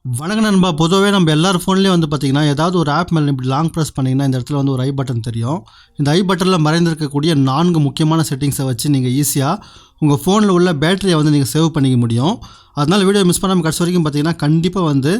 வணக்கம் நண்பா. பொதுவாகவே நம்ம எல்லார் ஃபோன்லேயும் வந்து பார்த்திங்கன்னா ஏதாவது ஒரு ஆப் மேலே இப்படி லாங் ப்ரெஸ் பண்ணிங்கன்னா இந்த இடத்துல வந்து ஒரு ஐ பட்டன் தெரியும். இந்த ஐ பட்டனில் மறைந்திருக்கக்கூடிய 4 முக்கியமான செட்டிங்ஸை வச்சு நீங்கள் ஈஸியாக உங்கள் ஃபோனில் உள்ள பேட்டரியை வந்து நீங்கள் சேவ் பண்ணிக்க முடியும். அதனால் வீடியோ மிஸ் பண்ணாமல் கடைசி வரைக்கும் பார்த்திங்கன்னா கண்டிப்பாக வந்து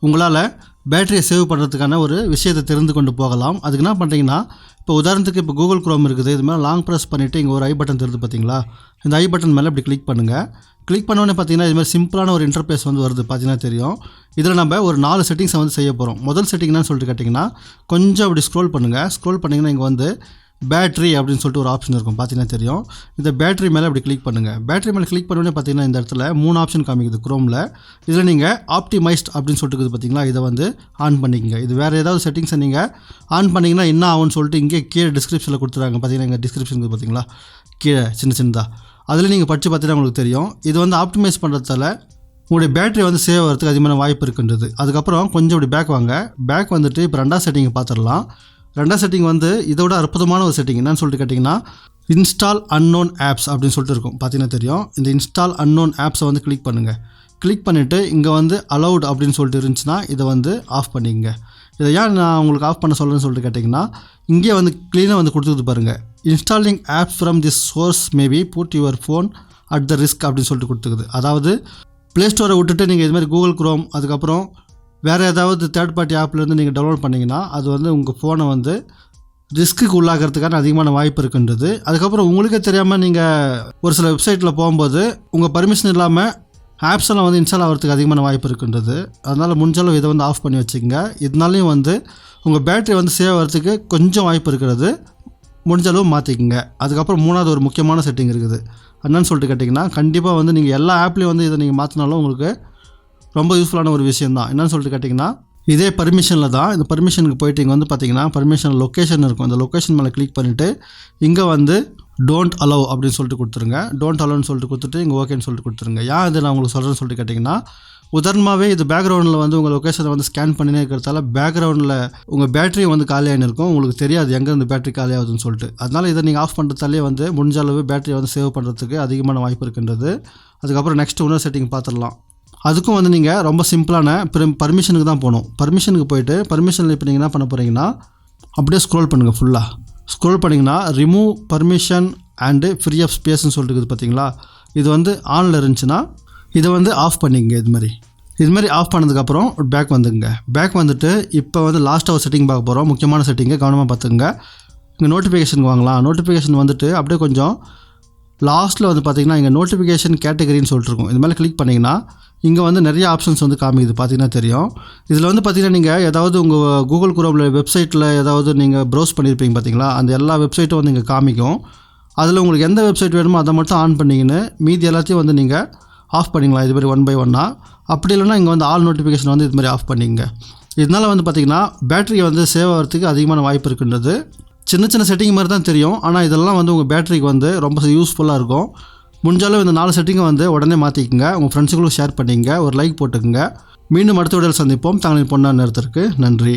உங்களால் பேட்டரியை சேவ் பண்ணுறதுக்கான ஒரு விஷயத்தை தெரிந்து கொண்டு போகலாம். அதுக்கு என்ன பண்ணுறீங்கன்னா, இப்போ உதாரணத்துக்கு இப்போ கூகுள் குரோம் இருக்குது, இது மேலே லாங் ப்ரெஸ் பண்ணிவிட்டு இங்கே ஒரு ஐ பட்டன் தெரியுது பார்த்தீங்களா, இந்த ஐ பட்டன் மேலே இப்படி கிளிக் பண்ணுங்கள். கிளிக் பண்ணோன்னே பார்த்தீங்கன்னா இதுமாதிரி சிம்பிளான ஒரு இன்டர்ஃபேஸ் வந்து வருது பார்த்தீங்கன்னா தெரியும். இதில் நம்ம ஒரு 4 செட்டிங்ஸை வந்து செய்ய போகிறோம். முதல் செட்டிங்னு சொல்லிட்டு கேட்டிங்கன்னா கொஞ்சம் அப்படி ஸ்க்ரோல் பண்ணுங்கள். ஸ்க்ரோல் பண்ணிங்கன்னா இங்கே வந்து பேட்ரி அப்படின்னு சொல்லிட்டு ஒரு ஆப்ஷன் இருக்கும் பார்த்தீங்கன்னா தெரியும். இந்த பேட்டரி மேலே அப்படி கிளிக் பண்ணுங்கள். பேட்டரி மேலே கிளிக் பண்ணோன்னே பார்த்தீங்கன்னா இந்த இடத்துல 3 ஆப்ஷன் காமிக்குது குரோமில். இதில் நீங்கள் ஆப்டிமைஸ்ட் அப்படின்னு சொல்லிட்டு இருக்குது பார்த்தீங்களா, இதை வந்து ஆன் பண்ணிக்கங்க. இது வேறு ஏதாவது செட்டிங்ஸை நீங்கள் ஆன் பண்ணிங்கன்னா என்ன ஆகும்னு சொல்லிட்டு இங்கே கீழே டிஸ்கிரிப்ஷனில் கொடுத்துறாங்க பார்த்தீங்கன்னா, இங்கே டிஸ்கிரிப்ஷன் பார்த்தீங்களா கீழே சின்னதாக, அதில் நீங்கள் படித்து பார்த்தீங்கன்னா உங்களுக்கு தெரியும். இது வந்து ஆப்டிமைஸ் பண்ணுறதால உங்களுடைய பேட்டரி வந்து சேவ் ஆகிறதுக்கு அதிகமான வாய்ப்பு இருக்குன்றது. அதுக்கப்புறம் கொஞ்சம் இப்படி பேக் வாங்க. பேக் வந்துட்டு இப்போ 2வது செட்டிங்கை பார்த்துடலாம். 2வது செட்டிங் வந்து இதோட அற்புதமான ஒரு செட்டிங். என்னன்னு சொல்லிட்டு கேட்டிங்கன்னா இன்ஸ்டால் அன்னோன் ஆப்ஸ் அப்படின்னு சொல்லிட்டு இருக்கும் பார்த்தீங்கன்னா தெரியும். இந்த இன்ஸ்டால் அன்னோன் ஆப்ஸை வந்து கிளிக் பண்ணுங்கள். கிளிக் பண்ணிவிட்டு இங்கே வந்து அலவுட் அப்படின்னு சொல்லிட்டு இருந்துச்சுன்னா இதை வந்து ஆஃப் பண்ணிக்கங்க. இதை ஏன் நான் உங்களுக்கு ஆஃப் பண்ண சொல்கிறேன்னு சொல்லிட்டு கேட்டிங்கன்னா, இங்கே வந்து க்ளீனாக வந்து கொடுத்துட்டு பாருங்கள். Installing app from this source maybe put your phone at the risk அப்படின்னு சொல்லிட்டு கொடுத்துக்குது. அதாவது ப்ளே ஸ்டோரை விட்டுட்டு நீங்கள் இதுமாதிரி கூகுள் குரோம் அதுக்கப்புறம் வேறு ஏதாவது தேர்ட் பார்ட்டி ஆப்லேருந்து நீங்கள் டவுன்லோட் பண்ணிங்கன்னா அது வந்து உங்கள் ஃபோனை வந்து ரிஸ்க்குக்கு உள்ளாகிறதுக்கான அதிகமான வாய்ப்பு இருக்குன்றது. அதுக்கப்புறம் உங்களுக்கே தெரியாமல் நீங்கள் ஒரு சில வெப்சைட்டில் போகும்போது உங்கள் பர்மிஷன் இல்லாமல் ஆப்ஸ் எல்லாம் வந்து இன்ஸ்டால் ஆகிறதுக்கு அதிகமான வாய்ப்பு இருக்குன்றது. அதனால் முடிஞ்சளவு இதை வந்து ஆஃப் பண்ணி வச்சுக்கோங்க. இதனாலையும் வந்து உங்கள் பேட்டரி வந்து சேவ் ஆகிறதுக்கு கொஞ்சம் வாய்ப்பு இருக்கிறது. முடிஞ்சளவு மாற்றிக்கங்க. அதுக்கப்புறம் 3வது ஒரு முக்கியமான செட்டிங் இருக்குது. என்னன்னு சொல்லிட்டு கேட்டிங்கன்னா, கண்டிப்பாக வந்து நீங்கள் எல்லா ஆப்லேயும் வந்து இதை நீங்கள் மாற்றினாலும் உங்களுக்கு ரொம்ப யூஸ்ஃபுல்லான ஒரு விஷயம் தான். என்னன்னு சொல்லிட்டு கேட்டிங்கன்னா, இதே பர்மிஷனில் தான். இந்த பர்மிஷனுக்கு போய்ட்டு இங்கே வந்து பார்த்திங்கன்னா பர்மிஷன் லொக்கேஷன் இருக்கும். இந்த லொக்கேஷன் மேலே கிளிக் பண்ணிவிட்டு இங்கே வந்து டோன்ட் அலோவ் அப்படின்னு சொல்லிட்டு கொடுத்துருங்க. டோன்ட் அலோவ்னு சொல்லிட்டு கொடுத்துட்டு இங்கே ஓகேன்னு சொல்லிட்டு கொடுத்துருங்க. ஏன் இது நான் உங்களுக்கு சொல்கிறேன்னு சொல்லிட்டு கேட்டிங்கன்னா, உதாரணமாகவே இது பேக்ரவுண்டில் வந்து உங்கள் லொக்கேஷனை வந்து ஸ்கேன் பண்ணினே இருக்கிறதால பேக்ரவுண்டில் உங்கள் பேட்டரி வந்து காலியாகின்னு இருக்கும். உங்களுக்கு தெரியாது எங்கேருந்து பேட்டரி காலியாகுதுன்னு சொல்லிட்டு. அதனால் இதை நீங்கள் ஆஃப் பண்ணுறதாலே வந்து முடிஞ்ச அளவு பேட்டரியை வந்து சேவ் பண்ணுறதுக்கு அதிகமான வாய்ப்பு இருக்கின்றது. அதுக்கப்புறம் நெக்ஸ்ட் இன்னொரு செட்டிங் பார்த்துடலாம். அதுக்கும் வந்து நீங்கள் ரொம்ப சிம்பிளான பர்மிஷனுக்கு தான் போகணும். பர்மிஷனுக்கு போயிட்டு பர்மிஷனில் இப்போ நீங்கள் என்ன பண்ண போகிறீங்கன்னா, அப்படியே ஸ்க்ரோல் பண்ணுங்கள். ஃபுல்லாக ஸ்க்ரோல் பண்ணிங்கன்னா remove permission and free of ஸ்பேஸ்ன்னு சொல்லிட்டு இருக்குது பார்த்தீங்களா, இது வந்து ஆனில் இருந்துச்சுன்னா இதை வந்து ஆஃப் பண்ணிங்க. இதுமாதிரி ஆஃப் பண்ணதுக்கப்புறம் பேக் வந்துங்க. பேக் வந்துட்டு இப்போ வந்து லாஸ்ட்டாக ஒரு செட்டிங் பார்க்க போகிறோம். முக்கியமான செட்டிங்கை கவனமாக பார்த்துங்க. இங்கே நோட்டிஃபிகேஷனுக்கு வாங்கலாம். நோட்டிஃபிகேஷன் வந்துட்டு அப்படியே கொஞ்சம் லாஸ்ட்டில் வந்து பார்த்திங்கன்னா இங்கே நோட்டிஃபிகேஷன் கேட்டகரின்னு சொல்லிட்டு இருக்கும். இது மேலே கிளிக் பண்ணிங்கன்னா இங்கே வந்து நிறைய ஆப்ஷன்ஸ் வந்து காமிக்குது பார்த்தீங்கன்னா தெரியும். இதில் வந்து பார்த்திங்கன்னா நீங்கள் ஏதாவது உங்கள் கூகுள் குரோமில் வெப்சைட்டில் ஏதாவது நீங்கள் ப்ரௌஸ் பண்ணியிருப்பீங்க பார்த்தீங்களா, அந்த எல்லா வெப்சைட்டும் வந்து இங்கே காமிக்கும். அதில் உங்களுக்கு எந்த வெப்சைட் வேணுமோ அதை மட்டும் ஆன் பண்ணிக்கின்னு மீதி எல்லாத்தையும் வந்து நீங்கள் ஆஃப் பண்ணிங்களா இதுமாதிரி 1 by 1. அப்படி இல்லைனா இங்கே வந்து ஆல் நோட்டிஃபிகேஷன் வந்து இதுமாதிரி ஆஃப் பண்ணிங்க. இதனால் வந்து பார்த்திங்கன்னா பேட்டரி வந்து சேவ் ஆகிறதுக்கு அதிகமான வாய்ப்பு இருக்குன்றது. சின்ன செட்டிங் மாதிரி தான் தெரியும், ஆனால் இதெல்லாம் வந்து உங்கள் பேட்டரிக்கு வந்து ரொம்ப யூஸ்ஃபுல்லாக இருக்கும். முடிஞ்சாலும் இந்த 4 செட்டிங்கை வந்து உடனே மாற்றிக்கங்க. உங்கள் ஃப்ரெண்ட்ஸுகளும் ஷேர் பண்ணிங்க. ஒரு லைக் போட்டுக்குங்க. மீண்டும் அடுத்த வீடியோவில் சந்திப்போம். தங்களின் பொன்னான நேரத்திற்கு நன்றி.